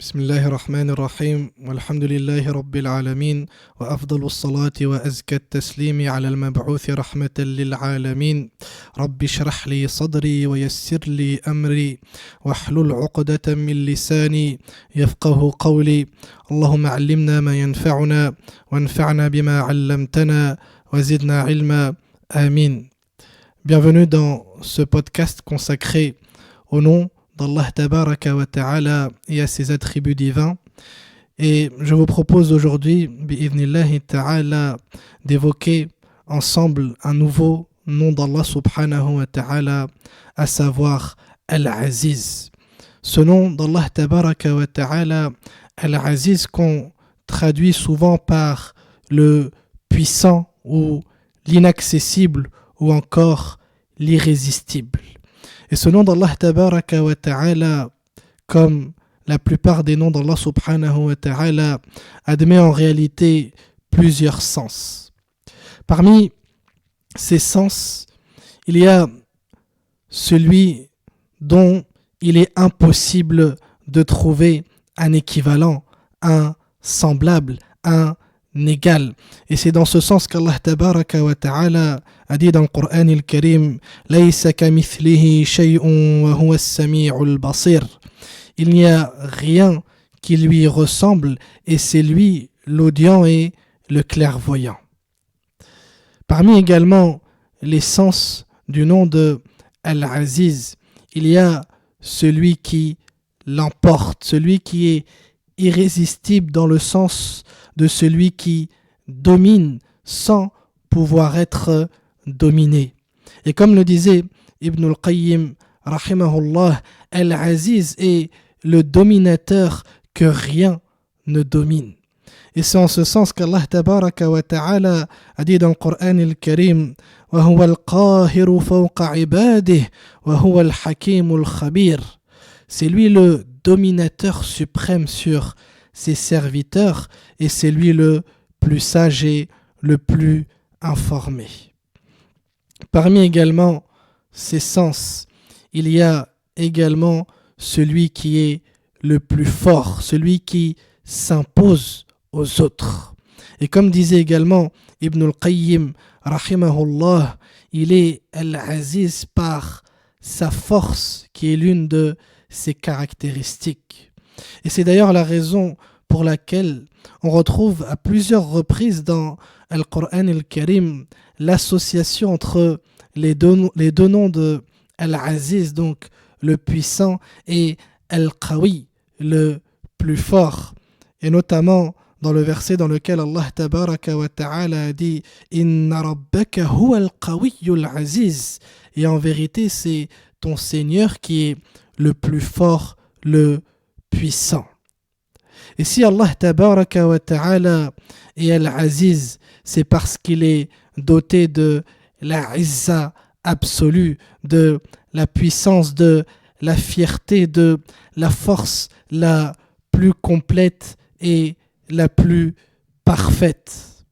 بسم الله الرحمن الرحيم والحمد لله رب العالمين وأفضل الصلاة وأزكى التسليم على المبعوث رحمة للعالمين رب اشرح لي صدري ويسر لي أمري واحلل عقدة من لساني يفقه قولي اللهم علمنا ما ينفعنا وانفعنا بما علمتنا وزدنا علما آمين. Bienvenue dans ce podcast consacré au nom d'Allah Tabaraka wa Ta'ala et à ses attributs divins. Et je vous propose aujourd'hui, bi'idhnillahi ta'ala, d'évoquer ensemble un nouveau nom d'Allah Subhanahu wa Ta'ala, à savoir Al-Aziz. Ce nom d'Allah Tabaraka wa Ta'ala, Al-Aziz, qu'on traduit souvent par le puissant ou l'inaccessible ou encore l'irrésistible. Et ce nom d'Allah Tabaraka wa Ta'ala, comme la plupart des noms d'Allah Subhanahu wa Ta'ala, admet en réalité plusieurs sens. Parmi ces sens, il y a celui dont il est impossible de trouver un équivalent, un semblable, un égal. Et c'est dans ce sens qu'Allah Tabaraka wa Ta'ala a dit dans le Coran al-Karim Laysa kamithlihi shay'un wa huwa as-sami'ul basir. Il n'y a rien qui lui ressemble et c'est lui l'audient et le clairvoyant. Parmi également les sens du nom de Al-Aziz, il y a celui qui l'emporte, celui qui est irrésistible dans le sens de celui qui domine sans pouvoir être dominé. Et comme le disait Ibn al-Qayyim, rahimahullah, Al-Aziz est le dominateur que rien ne domine. Et c'est en ce sens qu'Allah Tabaraka wa Ta'ala a dit dans le Coran al-Karim وَهُوَ الْقَاهِرُ فَوْقَ عِبَادِهِ وَهُوَ الْحَكِيمُ الْخَبِيرُ. C'est lui le dominateur suprême sur ses serviteurs et c'est lui le plus sage et le plus informé. Parmi également ces sens, il y a également celui qui est le plus fort, celui qui s'impose aux autres. Et comme disait également Ibn al-Qayyim, rahimahullah, il est Al-Aziz par sa force qui est l'une de ses caractéristiques. Et c'est d'ailleurs la raison pour laquelle on retrouve à plusieurs reprises dans Al-Qur'an al-Karim l'association entre les deux noms de Al-Aziz, donc le puissant, et Al-Qawi, le plus fort. Et notamment dans le verset dans lequel Allah Tabaraka wa Ta'ala a dit « Inna rabbaka huwa al-qawiyyul aziz » et en vérité c'est ton Seigneur qui est le plus fort, le puissant. Et si Allah Tabaraka wa Ta'ala est Al-Aziz, c'est parce qu'il est doté de la izza absolue, de la puissance, de la fierté, de la force la plus complète et la plus parfaite.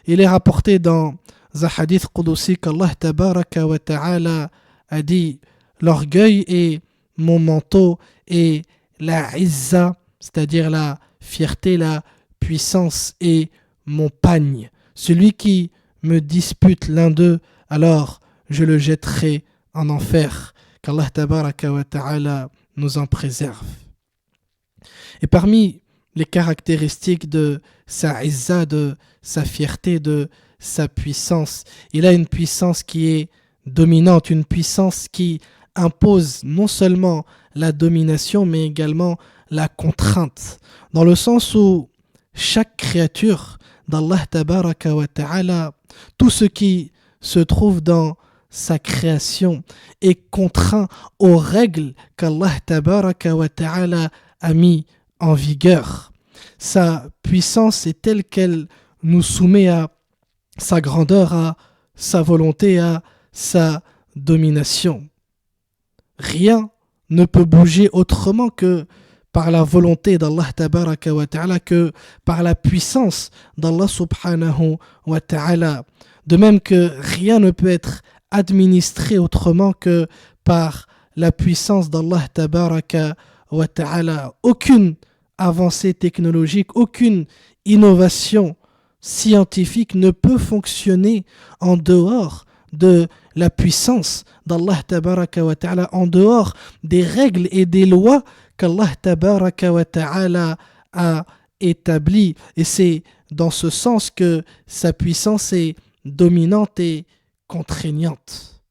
Il est rapporté dans un hadith qudsi qu'Allah Tabaraka wa Ta'ala a dit « L'orgueil est mon manteau et la izza, c'est-à-dire la fierté, la puissance est mon pagne. Celui qui me dispute l'un d'eux, alors je le jetterai en enfer. » Qu'Allah Tabaraka wa Ta'ala nous en préserve. Et parmi les caractéristiques de sa izza, de sa fierté, de sa puissance, il a une puissance qui est dominante, une puissance qui impose non seulement la domination mais également la contrainte, dans le sens où chaque créature d'Allah Tabaraka wa Ta'ala, tout ce qui se trouve dans sa création est contraint aux règles qu'Allah Tabaraka wa Ta'ala a mis en vigueur. Sa puissance est telle qu'elle nous soumet à sa grandeur, à sa volonté, à sa domination. Rien ne peut bouger autrement que par la volonté d'Allah Tabaraka wa Ta'ala, que par la puissance d'Allah Subhanahu wa Ta'ala. De même que rien ne peut être administré autrement que par la puissance d'Allah Tabaraka wa Ta'ala. Aucune avancée technologique, aucune innovation scientifique ne peut fonctionner en dehors de la puissance d'Allah tabaraka wa ta'ala, en dehors des règles et des lois qu'Allah tabaraka wa ta'ala a établies. Et c'est dans ce sens que sa puissance est dominante et contraignante.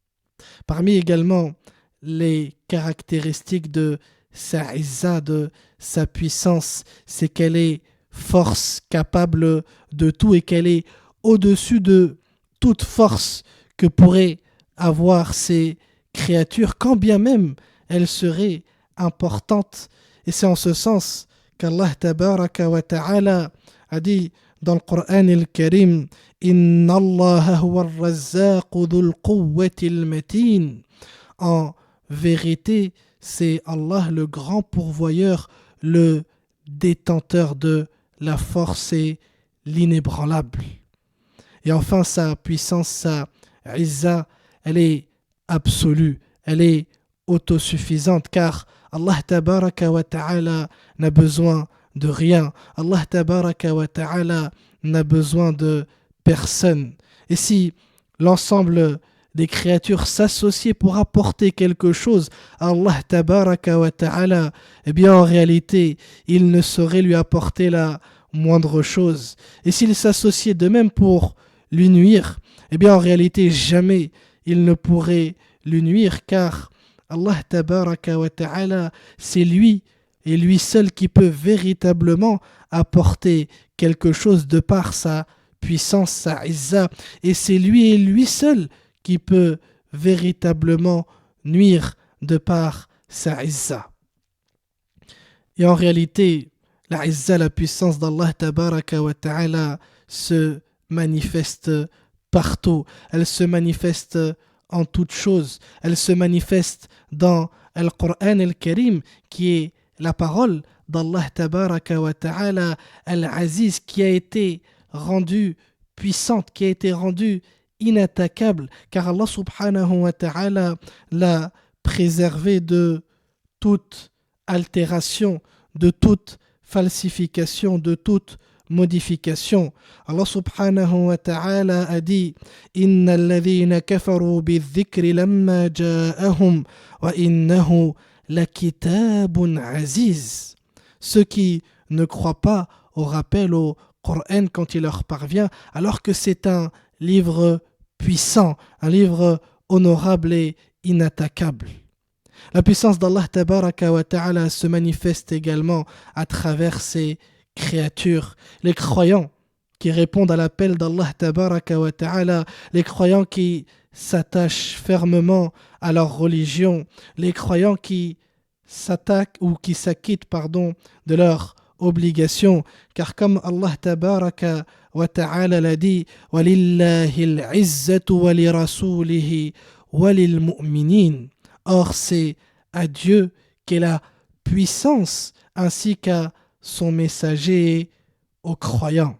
Parmi également les caractéristiques de sa izza, de sa puissance, c'est qu'elle est force capable de tout et qu'elle est au-dessus de toute force que pourraient avoir ces créatures, quand bien même elles seraient importantes. Et c'est en ce sens qu'Allah tabaraka wa ta'ala a dit dans le Coran al-Karim: Inna Allah huwa ar-razzaqu dhul quwwati al-matin. En vérité, c'est Allah le grand pourvoyeur, le détenteur de la force et l'inébranlable. Et enfin, sa puissance, sa izza, elle est absolue, elle est autosuffisante, car Allah tabaraka wa ta'ala n'a besoin de rien. Allah tabaraka wa ta'ala n'a besoin de personne. Et si l'ensemble des créatures s'associaient pour apporter quelque chose à Allah tabaraka wa ta'ala, eh bien en réalité, ils ne sauraient lui apporter la moindre chose. Et s'ils s'associaient de même pour lui nuire, eh bien en réalité, jamais ils ne pourraient lui nuire, car Allah tabaraka wa ta'ala, c'est lui et lui seul qui peut véritablement apporter quelque chose de par sa puissance, sa izza, et c'est lui et lui seul qui peut véritablement nuire de par sa izza. Et en réalité, la izza, la puissance d'Allah tabaraka wa ta'ala se manifeste partout. Elle se manifeste en toutes choses. Elle se manifeste dans le Coran al-Karim, qui est la parole d'Allah tabaraka wa ta'ala, al-Aziz, qui a été rendue puissante, qui a été rendue inattaquable, car Allah subhanahu wa ta'ala l'a préservé de toute altération, de toute falsification, de toute modification. Allah subhanahu wa ta'ala a dit: Inna alladhina kafaru bi-dhikri lamma ja'ahum wa innahu lakitabun aziz. Ceux qui ne croient pas au rappel au Coran quand il leur parvient, alors que c'est un livre puissant, un livre honorable et inattaquable. La puissance d'Allah tabaraka wa ta'ala se manifeste également à travers ses créatures. Les croyants qui répondent à l'appel d'Allah tabaraka wa ta'ala, les croyants qui s'attachent fermement à leur religion, les croyants qui s'attaquent ou qui s'acquittent de leurs obligations, car comme Allah tabaraka wa ta'ala l'a dit: Walillahi al-izzatu wa li rasulihi wa lil mu'minin. Or c'est à Dieu qu'est la puissance, ainsi qu'à son messager et aux croyants.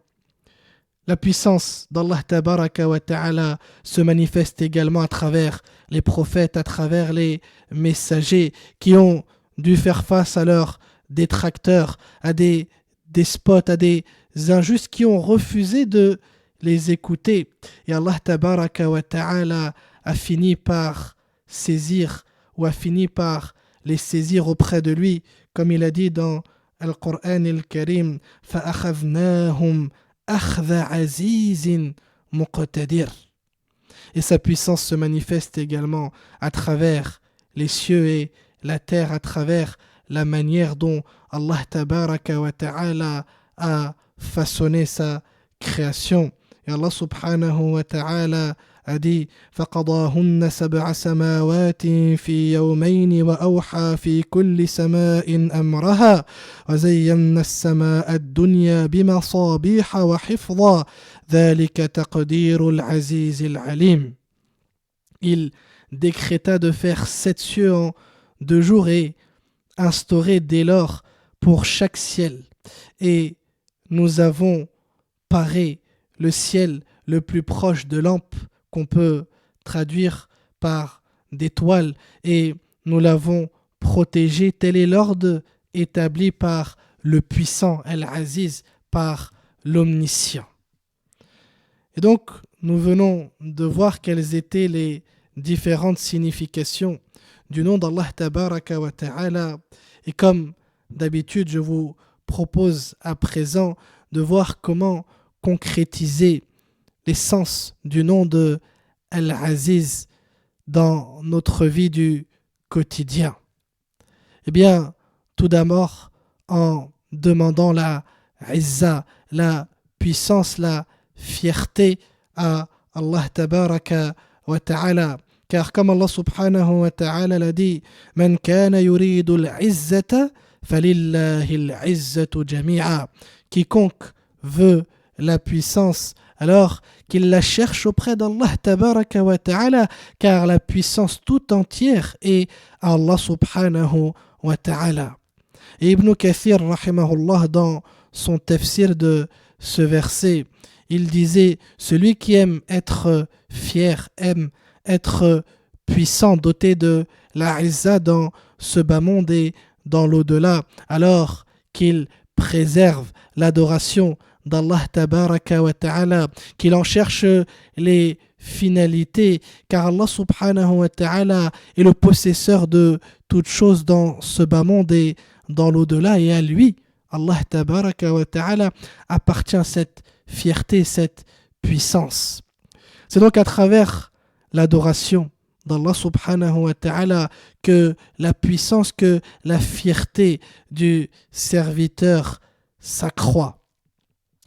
La puissance d'Allah tabaraka wa ta'ala se manifeste également à travers les prophètes, à travers les messagers qui ont dû faire face à leurs détracteurs, à des despotes, à des injustes qui ont refusé de les écouter. Et Allah tabaraka wa ta'ala a fini par saisir ou a fini par les saisir auprès de lui, comme il a dit dans le Coran al-Karim: فَأَخَذْنَاهُمْ أَخْذَ عَزِيزٍ مُقْتَدِرٍ. Et sa puissance se manifeste également à travers les cieux et la terre, à travers la manière dont Allah tabaraka wa ta'ala a façonné sa création. Et Allah subhanahu wa ta'ala a dit: فَقَضَاهُنَّ سَبْعَ سَمَاوَاتٍ فِي يَوْمَيْنِ وَأَوْحَى فِي كُلِّ سَمَاءٍ أَمْرَهَا وَزَيَّنَّا السَّمَاءَ الدُّنْيَا بِمَصَابِيحَ وَحِفْظًا ذَلِكَ تَقْدِيرُ الْعَزِيزِ الْعَلِيمِ. Il décréta de faire 7 cieux en 2 jours et instaurer dès lors pour chaque ciel. Et nous avons paré le ciel le plus proche de lampe, qu'on peut traduire par d'étoiles, et nous l'avons protégé. Tel est l'ordre établi par le puissant, Al-Aziz, par l'omniscient. Et donc, nous venons de voir quelles étaient les différentes significations du nom d'Allah Tabaraka wa Ta'ala. Et comme d'habitude, je vous propose à présent de voir comment concrétiser l'essence du nom de Al-Aziz dans notre vie du quotidien. Eh bien, tout d'abord, en demandant la izza, la puissance, la fierté à Allah Tabaraka wa Ta'ala. Car comme Allah subhanahu wa ta'ala l'a dit, Man kana yuridu al-izzata falillahi al-izzatu jami'a. Quiconque veut la puissance, alors qu'il la cherche auprès d'Allah Tabaraka wa Ta'ala, car la puissance tout entière est à Allah subhanahu wa ta'ala. Et Ibn Kathir, rahimahullah, dans son tafsir de ce verset, il disait, celui qui aime être fier, aime être puissant, doté de la izza dans ce bas monde et dans l'au-delà, alors qu'il préserve l'adoration d'Allah Tabaraka wa Ta'ala, qu'il en cherche les finalités, car Allah subhanahu wa ta'ala est le possesseur de toutes choses dans ce bas monde et dans l'au-delà, et à lui, Allah Tabaraka wa Ta'ala, appartient cette fierté, cette puissance. C'est donc à travers l'adoration d'Allah subhanahu wa ta'ala que la puissance, que la fierté du serviteur s'accroît.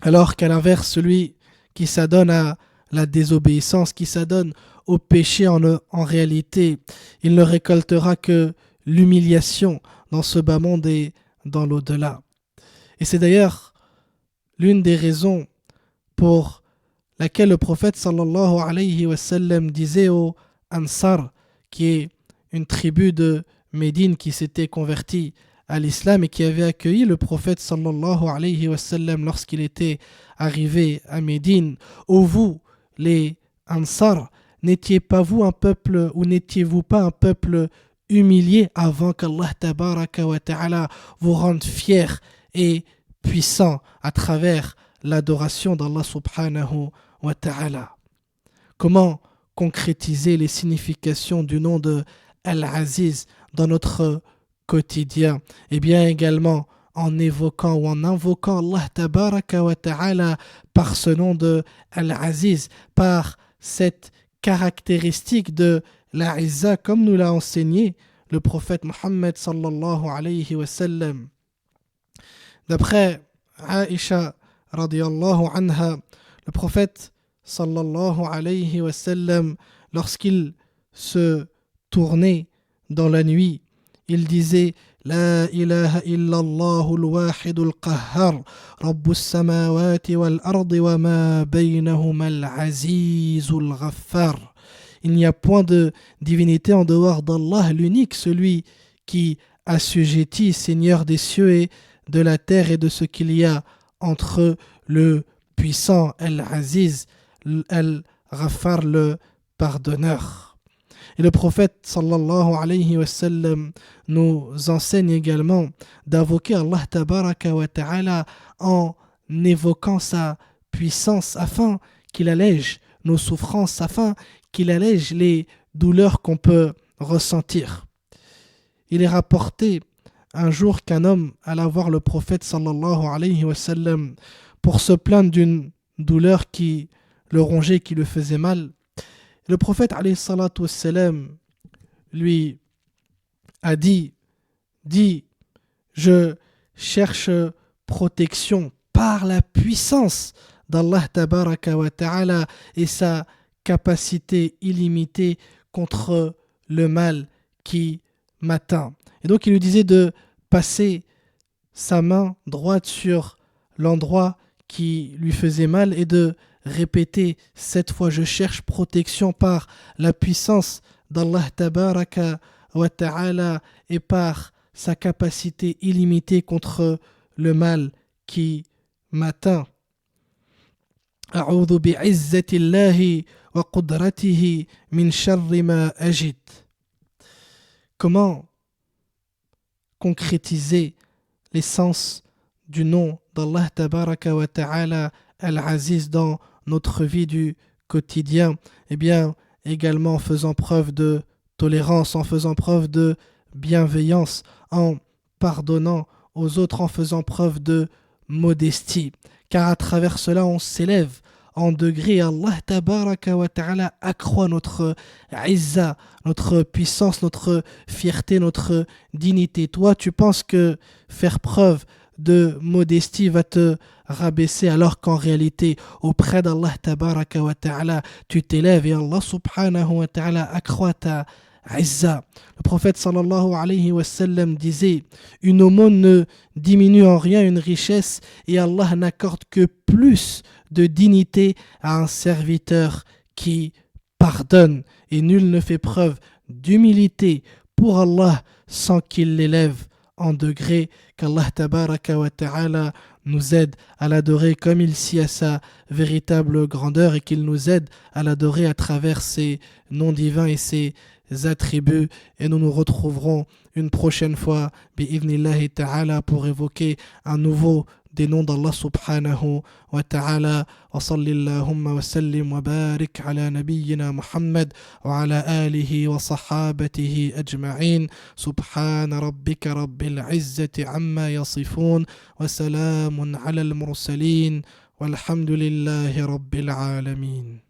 Alors qu'à l'inverse, celui qui s'adonne à la désobéissance, qui s'adonne au péché, en réalité, il ne récoltera que l'humiliation dans ce bas monde et dans l'au-delà. Et c'est d'ailleurs l'une des raisons pour laquelle le prophète sallallahu alayhi wa sallam disait aux Ansar, qui est une tribu de Médine qui s'était convertie à l'islam et qui avait accueilli le prophète sallallahu alayhi wa sallam lorsqu'il était arrivé à Médine. Ô vous, les Ansar, n'étiez-vous pas un peuple humilié avant qu'Allah tabaraka wa ta'ala vous rende fiers et puissants à travers l'adoration d'Allah subhanahu wa ta'ala. Comment concrétiser les significations du nom de Al-Aziz dans notre quotidien? Eh bien également en évoquant ou en invoquant Allah tabaraka wa ta'ala par ce nom de Al-Aziz, par cette caractéristique de la izza comme nous l'a enseigné le prophète Muhammad sallallahu alayhi wa sallam. D'après Aïcha radiyallahu anha, le prophète sallallahu alayhi wa sallam, lorsqu'il se tournait dans la nuit, il disait La ilaha illallah al-wahid al-qahhar Rabbus samawati wal-ardi wa ma baynahuma al-aziz al-ghaffar. Il n'y a point de divinité en dehors d'Allah, l'unique, celui qui assujettit, Seigneur des cieux et de la terre et de ce qu'il y a entre eux, le puissant, Al-Aziz, Al-Ghaffar, le pardonneur. Et le prophète sallallahu alayhi wa sallam nous enseigne également d'invoquer Allah tabaraka wa ta'ala en évoquant sa puissance afin qu'il allège nos souffrances, afin qu'il allège les douleurs qu'on peut ressentir. Il est rapporté un jour qu'un homme alla voir le prophète sallallahu alayhi wa sallam pour se plaindre d'une douleur qui le rongeait, qui le faisait mal. Le prophète alayhi salatu wassalam lui a dit, je cherche protection par la puissance d'Allah tabaraka wa ta'ala et sa capacité illimitée contre le mal qui m'atteint. Et donc il lui disait de passer sa main droite sur l'endroit qui lui faisait mal et de répéter 7 fois, je cherche protection par la puissance d'Allah tabaraka wa ta'ala et par sa capacité illimitée contre le mal qui m'atteint. A'udhu bi'izzatillahi wa qudratihi min sharri ma ajid. Comment concrétiser l'essence du nom d'Allah Tabaraka wa Ta'ala Al-Aziz dans notre vie du quotidien, eh bien, également en faisant preuve de tolérance, en faisant preuve de bienveillance, en pardonnant aux autres, en faisant preuve de modestie. Car à travers cela, on s'élève en degré. Allah Tabaraka wa Ta'ala accroît notre izza, notre puissance, notre fierté, notre dignité. Toi, tu penses que faire preuve de modestie va te rabaisser, alors qu'en réalité, auprès d'Allah Tabaraka wa Ta'ala, tu t'élèves et Allah Subhanahu wa Ta'ala accroît ta izza. Le prophète sallallahu alayhi wa sallam disait: une aumône ne diminue en rien une richesse et Allah n'accorde que plus de dignité à un serviteur qui pardonne, et nul ne fait preuve d'humilité pour Allah sans qu'il l'élève en degré. Qu'Allah Tabaraka wa Ta'ala nous aide à l'adorer comme il s'y a sa véritable grandeur, et qu'il nous aide à l'adorer à travers ses noms divins et ses attributs. Et nous nous retrouverons une prochaine fois bi'idhnillahi ta'ala pour évoquer un nouveau des noms d'Allah subhanahu wa ta'ala. Wa sallillahumma wa sallim wa barik ala nabiyyina Muhammad wa ala alihi wa sahabatihi ajma'in. Subhana rabbika rabbil izzati amma yasifun wa salamun ala al-mursalin walhamdulillahi rabbil alamin.